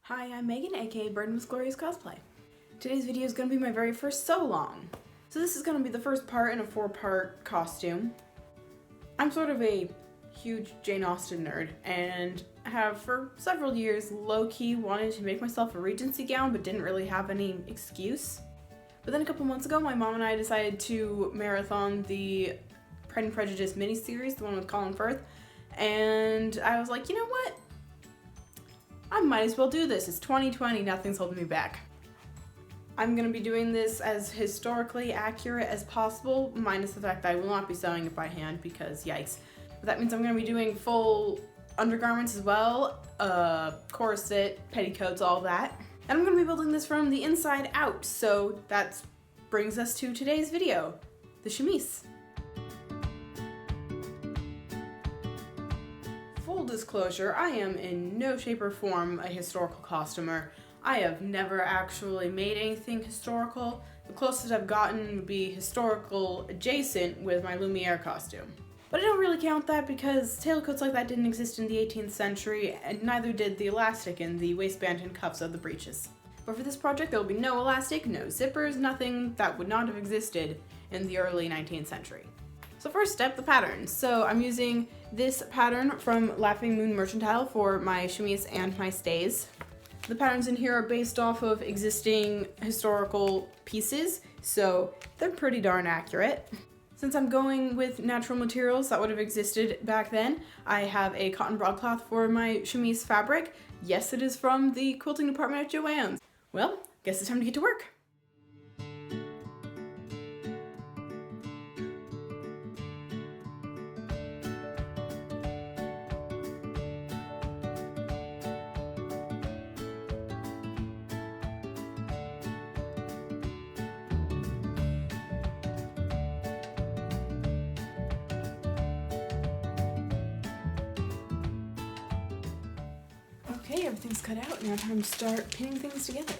Hi, I'm Megan, aka Burden with Glorious Cosplay. Today's video is going to be my very first sew-along. So this is going to be the first part in a 4-part costume. I'm sort of a huge Jane Austen nerd and have for several years low-key wanted to make myself a Regency gown but didn't really have any excuse. But then a couple months ago my mom and I decided to marathon the Pride and Prejudice miniseries, the one with Colin Firth, and I was like, you know what? I might as well do this. It's 2020, nothing's holding me back. I'm going to be doing this as historically accurate as possible, minus the fact that I will not be sewing it by hand because yikes. But that means I'm going to be doing full undergarments as well, corset, petticoats, all that. And I'm going to be building this from the inside out, so that brings us to today's video, the chemise. Full disclosure, I am in no shape or form a historical costumer. I have never actually made anything historical. The closest I've gotten would be historical adjacent with my Lumiere costume. But I don't really count that because tailcoats like that didn't exist in the 18th century, and neither did the elastic in the waistband and cuffs of the breeches. But for this project there will be no elastic, no zippers, nothing that would not have existed in the early 19th century. So first step, the pattern. So I'm using this pattern from Laughing Moon Mercantile for my chemise and my stays. The patterns in here are based off of existing historical pieces, so they're pretty darn accurate. Since I'm going with natural materials that would have existed back then, I have a cotton broadcloth for my chemise fabric. Yes, it is from the quilting department at Joann's. Well, guess it's time to get to work. Okay, everything's cut out, now time to start pinning things together.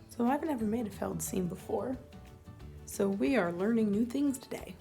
So I've never made a felled seam before, so we are learning new things today.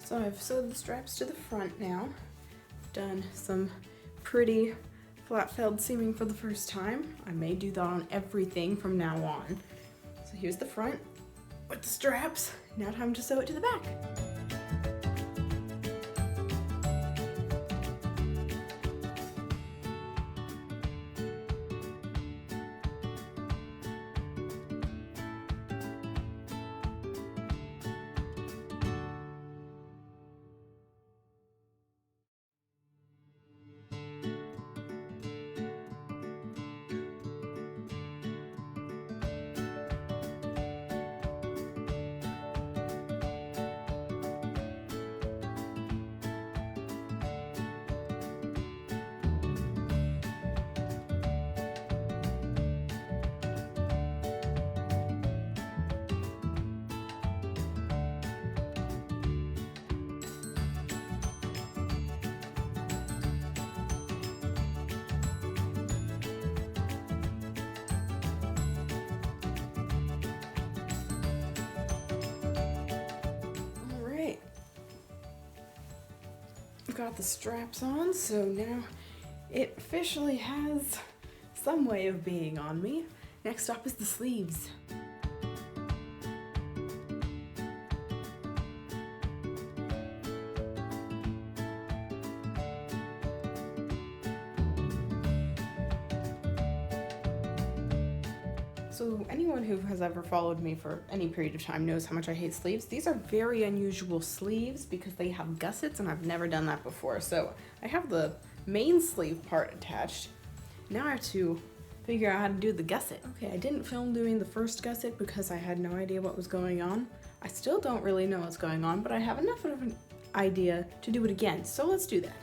So I've sewed the straps to the front now. Done some pretty flat felled seaming for the first time. I may do that on everything from now on. So here's the front with the straps. Now time to sew it to the back. Got the straps on, so now it officially has some way of being on me. Next up is the sleeves. So anyone who has ever followed me for any period of time knows how much I hate sleeves. These are very unusual sleeves because they have gussets and I've never done that before. So I have the main sleeve part attached. Now I have to figure out how to do the gusset. Okay, I didn't film doing the first gusset because I had no idea what was going on. I still don't really know what's going on, but I have enough of an idea to do it again, so let's do that.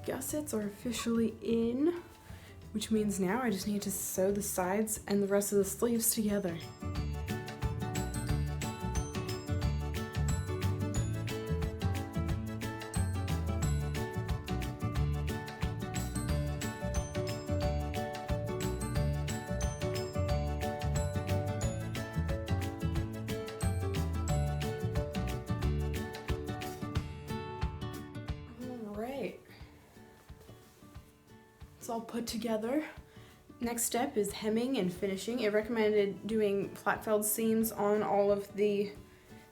Gussets are officially in, which means now I just need to sew the sides and the rest of the sleeves together. It's all put together. Next step is hemming and finishing. It recommended doing flat felled seams on all of the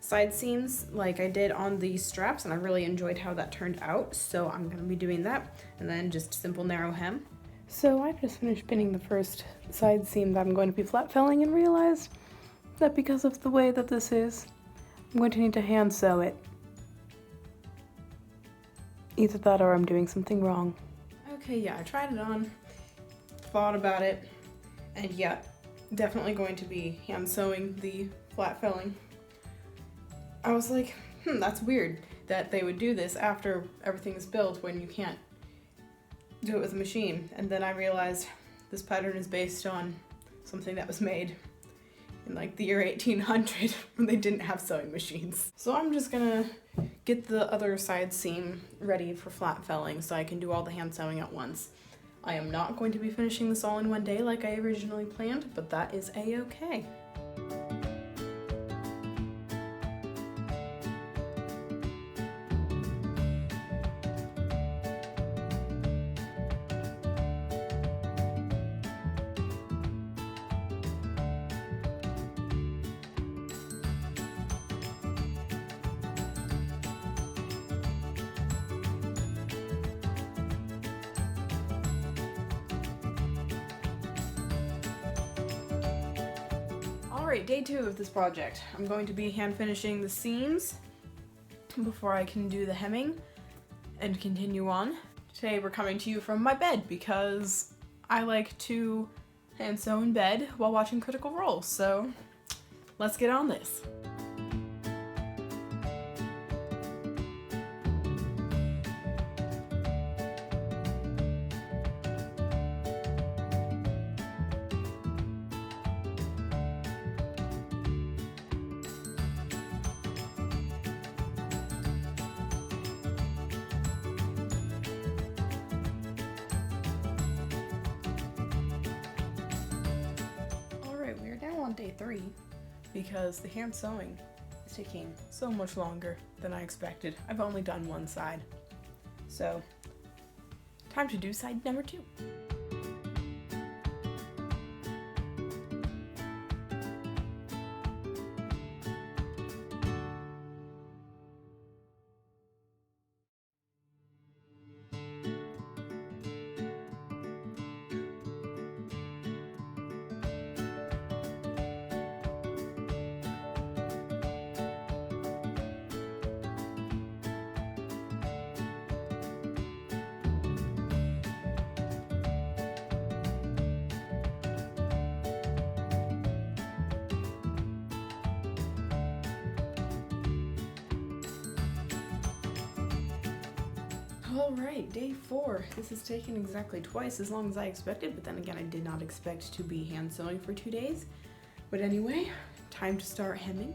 side seams like I did on the straps, and I really enjoyed how that turned out, so I'm going to be doing that, and then just simple narrow hem. So I just finished pinning the first side seam that I'm going to be flat felling and realized that because of the way that this is, I'm going to need to hand sew it. Either that or I'm doing something wrong. Okay, yeah, I tried it on, thought about it, and yeah, definitely going to be hand sewing the flat felling. I was like, that's weird that they would do this after everything is built when you can't do it with a machine. And then I realized this pattern is based on something that was made in like the year 1800 when they didn't have sewing machines. So I'm just gonna get the other side seam ready for flat felling so I can do all the hand sewing at once. I am not going to be finishing this all in one day like I originally planned, but that is a-okay. Alright, day 2 of this project. I'm going to be hand finishing the seams before I can do the hemming and continue on. Today we're coming to you from my bed because I like to hand sew in bed while watching Critical Role, so let's get on this. On day 3 because the hand sewing is taking so much longer than I expected. I've only done one side, so time to do side number 2. Alright, day 4. This has taken exactly twice as long as I expected, but then again I did not expect to be hand sewing for 2 days. But anyway, time to start hemming.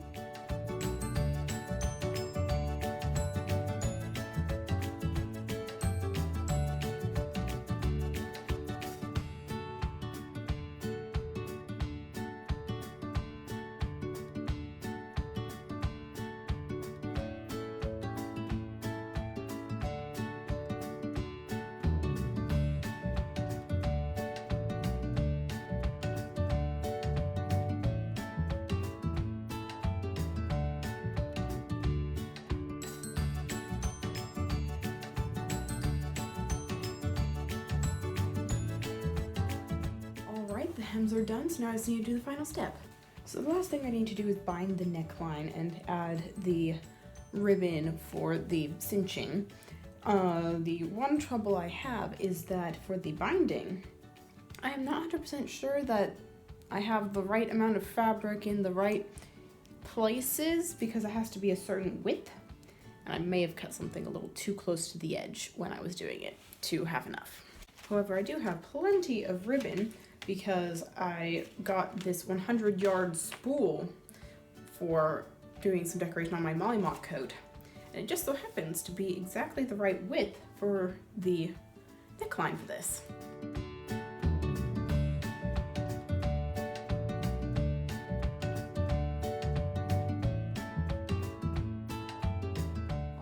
hems are done, so now I just need to do the final step. So the last thing I need to do is bind the neckline and add the ribbon for the cinching. The one trouble I have is that for the binding, I am not 100% sure that I have the right amount of fabric in the right places because it has to be a certain width. And I may have cut something a little too close to the edge when I was doing it to have enough. However, I do have plenty of ribbon because I got this 100-yard spool for doing some decoration on my Molly Mock coat. And it just so happens to be exactly the right width for the neckline for this.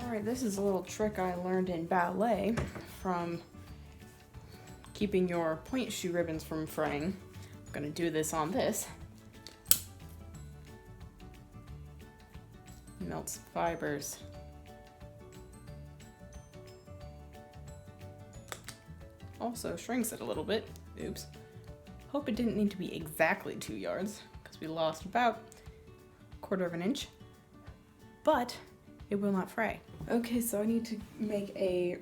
Alright, this is a little trick I learned in ballet from keeping your point shoe ribbons from fraying. I'm gonna do this on this. Melts fibers. Also shrinks it a little bit. Oops. Hope it didn't need to be exactly 2 yards because we lost about 1/4 of an inch, but it will not fray. Okay, so I need to make a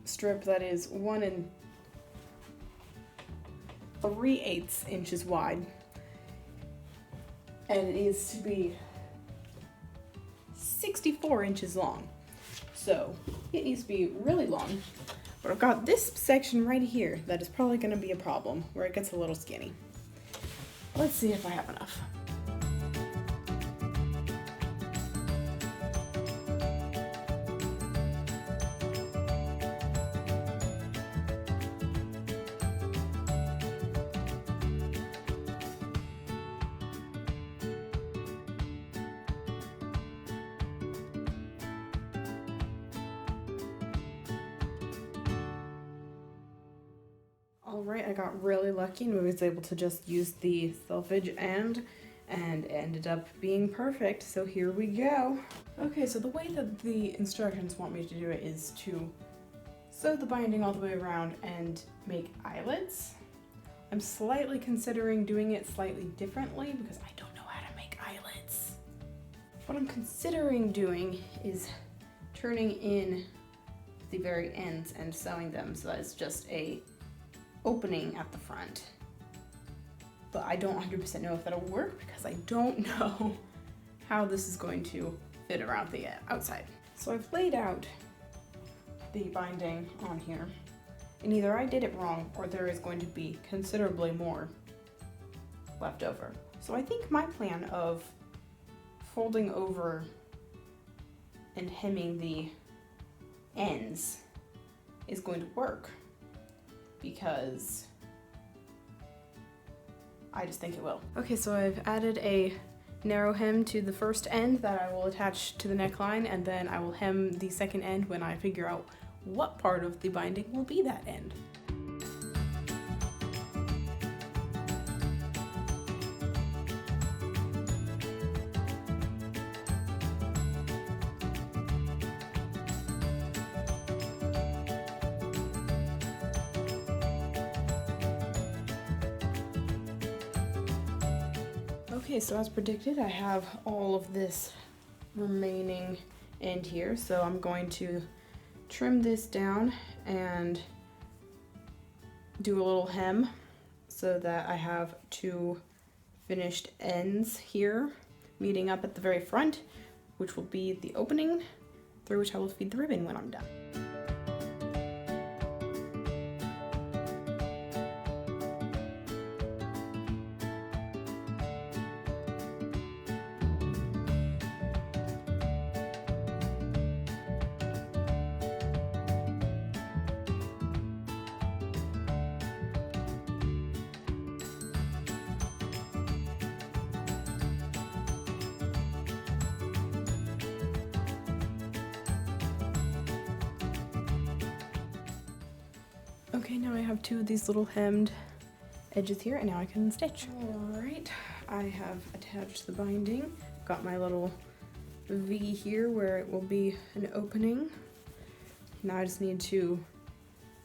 strip that is 1 3/8 inches wide, and it needs to be 64 inches long. So it needs to be really long. But I've got this section right here that is probably going to be a problem, where it gets a little skinny. Let's see if I have enough. Alright, I got really lucky and was able to just use the selvedge end and ended up being perfect, so here we go. Okay, so the way that the instructions want me to do it is to sew the binding all the way around and make eyelets. I'm slightly considering doing it slightly differently because I don't know how to make eyelets. What I'm considering doing is turning in the very ends and sewing them so that it's just a opening at the front. But I don't 100% know if that'll work because I don't know how this is going to fit around the outside. So I've laid out the binding on here, and either I did it wrong or there is going to be considerably more left over. So I think my plan of folding over and hemming the ends is going to work, because I just think it will. Okay, so I've added a narrow hem to the first end that I will attach to the neckline, and then I will hem the second end when I figure out what part of the binding will be that end. Okay, so as predicted, I have all of this remaining end here, so I'm going to trim this down and do a little hem so that I have 2 finished ends here meeting up at the very front, which will be the opening through which I will feed the ribbon when I'm done. Okay, now I have 2 of these little hemmed edges here, and now I can stitch. Alright, I have attached the binding. Got my little V here where it will be an opening. Now I just need to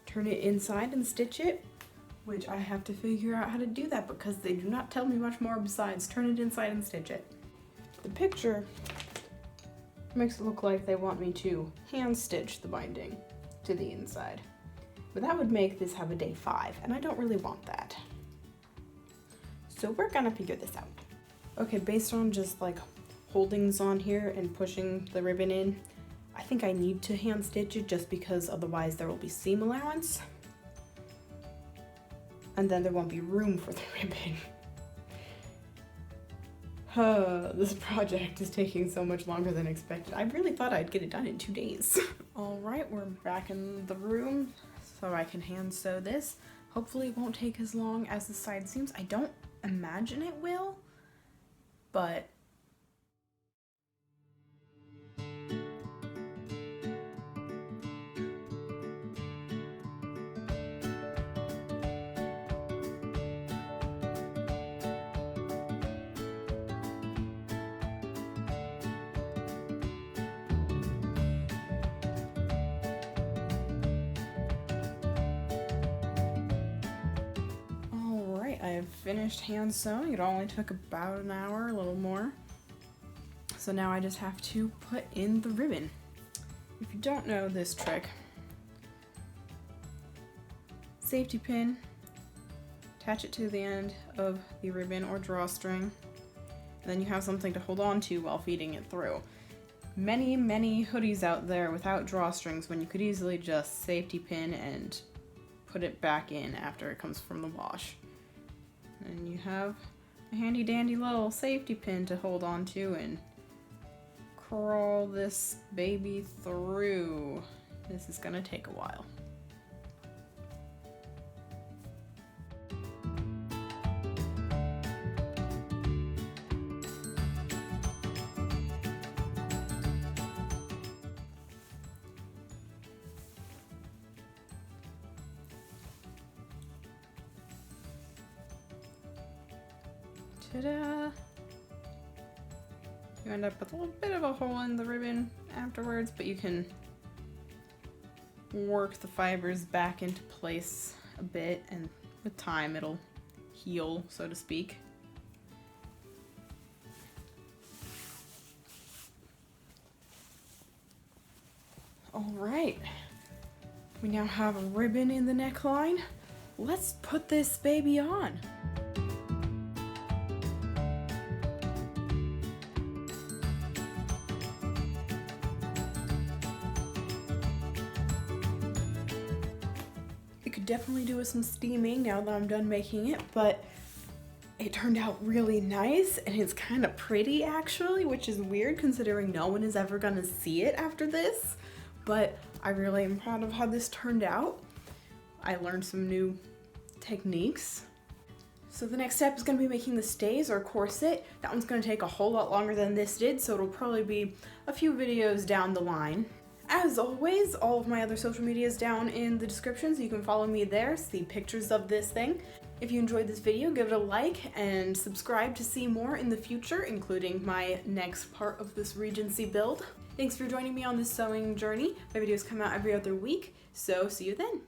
turn it inside and stitch it which I have to figure out how to do that because they do not tell me much more besides turn it inside and stitch it. The picture makes it look like they want me to hand stitch the binding to the inside, but that would make this have a day 5, and I don't really want that. So we're gonna figure this out. Okay, based on just like holdings on here and pushing the ribbon in, I think I need to hand stitch it just because otherwise there will be seam allowance. And then there won't be room for the ribbon. This project is taking so much longer than expected. I really thought I'd get it done in 2 days. All right, we're back in the room so I can hand sew this. Hopefully it won't take as long as the side seams. I don't imagine it will, but I've finished hand sewing. It only took about an hour, a little more. So now I just have to put in the ribbon. If you don't know this trick, safety pin, attach it to the end of the ribbon or drawstring, and then you have something to hold on to while feeding it through. Many hoodies out there without drawstrings when you could easily just safety pin and put it back in after it comes from the wash. And you have a handy dandy little safety pin to hold on to and crawl this baby through. This is gonna take a while. Ta-da! You end up with a little bit of a hole in the ribbon afterwards, but you can work the fibers back into place a bit, and with time it'll heal, so to speak. Alright, we now have a ribbon in the neckline. Let's put this baby on. It could definitely do with some steaming now that I'm done making it, but it turned out really nice and it's kind of pretty actually, which is weird considering no one is ever gonna see it after this. But I really am proud of how this turned out. I learned some new techniques. So the next step is going to be making the stays or corset. That one's going to take a whole lot longer than this did, so it'll probably be a few videos down the line. As always, all of my other social media is down in the description, so you can follow me there, see pictures of this thing. If you enjoyed this video, give it a like and subscribe to see more in the future, including my next part of this Regency build. Thanks for joining me on this sewing journey. My videos come out every other week, so see you then.